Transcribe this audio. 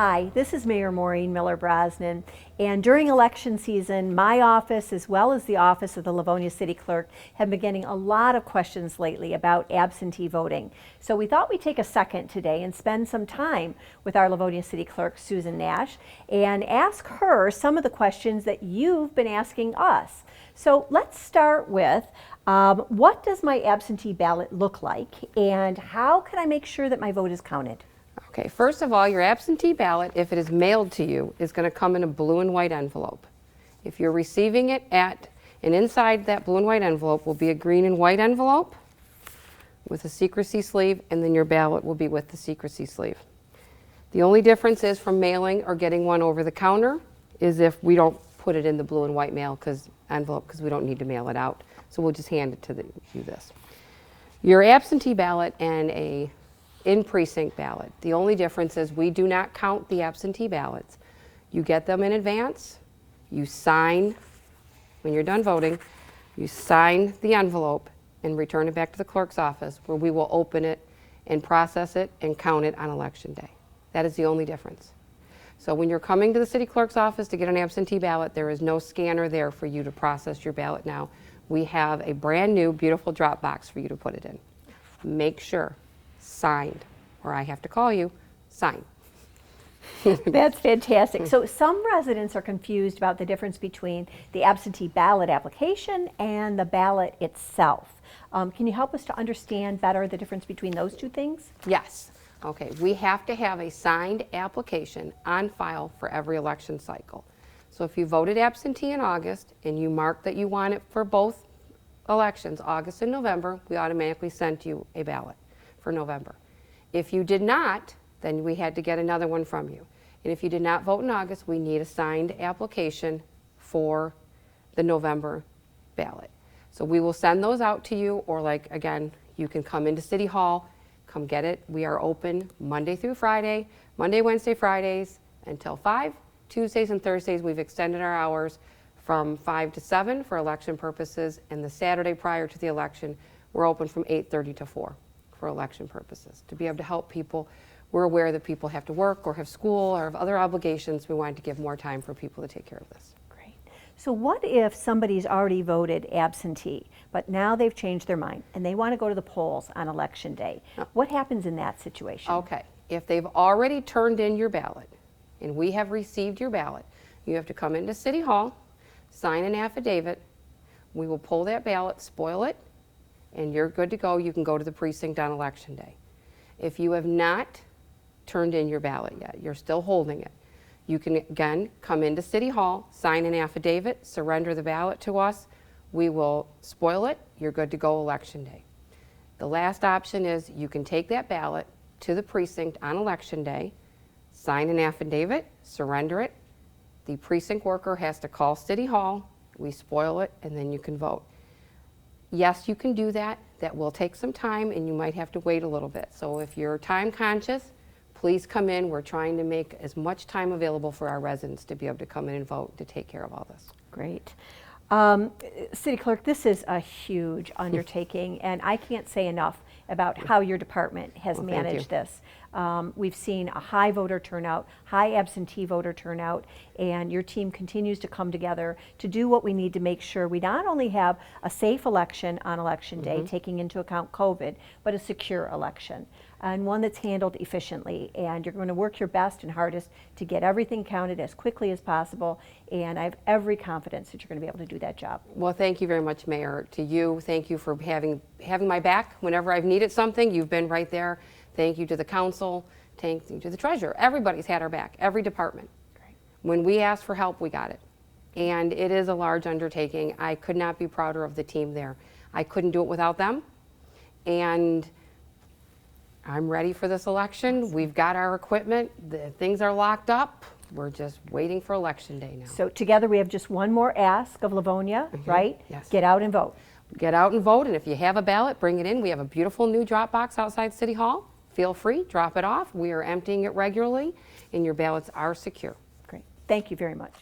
Hi, this is Mayor Maureen Brosnan, and during election season, my office as well as the office of the Livonia City Clerk have been getting a lot of questions lately about absentee voting. So we thought we'd take a second today and spend some time with our Livonia City Clerk, Susan Nash, and ask her some of the questions that you've been asking us. So let's start with, what does my absentee ballot look like, and how can I make sure that my vote is counted? Okay, first of all, your absentee ballot, if it is mailed to you, is going to come in a blue and white envelope. If you're receiving it and inside that blue and white envelope will be a green and white envelope with a secrecy sleeve, and then your ballot will be with the secrecy sleeve. The only difference is from mailing or getting one over the counter is if we don't put it in the blue and white envelope because we don't need to mail it out. So we'll just hand it to you this. Your absentee ballot and a in-precinct ballot. The only difference is we do not count the absentee ballots. You get them in advance, you sign, when you're done voting, you sign the envelope and return it back to the clerk's office where we will open it and process it and count it on election day. That is the only difference. So when you're coming to the city clerk's office to get an absentee ballot, there is no scanner there for you to process your ballot now. We have a brand new, beautiful drop box for you to put it in. Make sure signed, or I have to call you, sign. That's fantastic. So some residents are confused about the difference between the absentee ballot application and the ballot itself. Can you help us to understand better the difference between those two things? Yes. Okay, we have to have a signed application on file for every election cycle. So if you voted absentee in August and you marked that you want it for both elections, August and November, we automatically sent you a ballot for November. If you did not, then we had to get another one from you. And if you did not vote in August, we need a signed application for the November ballot. So we will send those out to you, or again, you can come into City Hall, come get it. We are open Monday through Friday, Monday, Wednesday, Fridays until 5. Tuesdays and Thursdays, we've extended our hours from 5 to 7 for election purposes, and the Saturday prior to the election, we're open from 8:30 to 4. For election purposes, to be able to help people. We're aware that people have to work or have school or have other obligations. We wanted to give more time for people to take care of this. Great. So what if somebody's already voted absentee, but now they've changed their mind and they want to go to the polls on election day? What happens in that situation? Okay, if they've already turned in your ballot and we have received your ballot, you have to come into City Hall, sign an affidavit. We will pull that ballot, spoil it, and you're good to go. You can go to the precinct on election day. If you have not turned in your ballot yet, you're still holding it, you can again come into City Hall, sign an affidavit, surrender the ballot to us. We will spoil it. You're good to go election day. The last option is you can take that ballot to the precinct on election day, sign an affidavit, surrender it. The precinct worker has to call City Hall, we spoil it, and then you can vote. Yes, you can do that. That will take some time and you might have to wait a little bit. So if you're time conscious, please come in. We're trying to make as much time available for our residents to be able to come in and vote to take care of all this. Great. City Clerk, this is a huge undertaking, and I can't say enough about how your department has managed this. We've seen a high voter turnout, high absentee voter turnout, and your team continues to come together to do what we need to make sure we not only have a safe election on election day, taking into account COVID, but a secure election, and one that's handled efficiently. And you're going to work your best and hardest to get everything counted as quickly as possible, and I have every confidence that you're going to be able to do that job. Well, thank you very much, Mayor. To you, thank you for having my back whenever I've needed something. You've been right there. Thank you to the council, thank you to the treasurer. Everybody's had our back, every department. Great. When we asked for help, we got it. And it is a large undertaking. I could not be prouder of the team there. I couldn't do it without them. And I'm ready for this election. Awesome. We've got our equipment. The things are locked up. We're just waiting for election day now. So together we have just one more ask of Livonia, right? Yes. Get out and vote. Get out and vote, and if you have a ballot, bring it in. We have a beautiful new drop box outside City Hall. Feel free, drop it off. We are emptying it regularly, and your ballots are secure. Great. Thank you very much.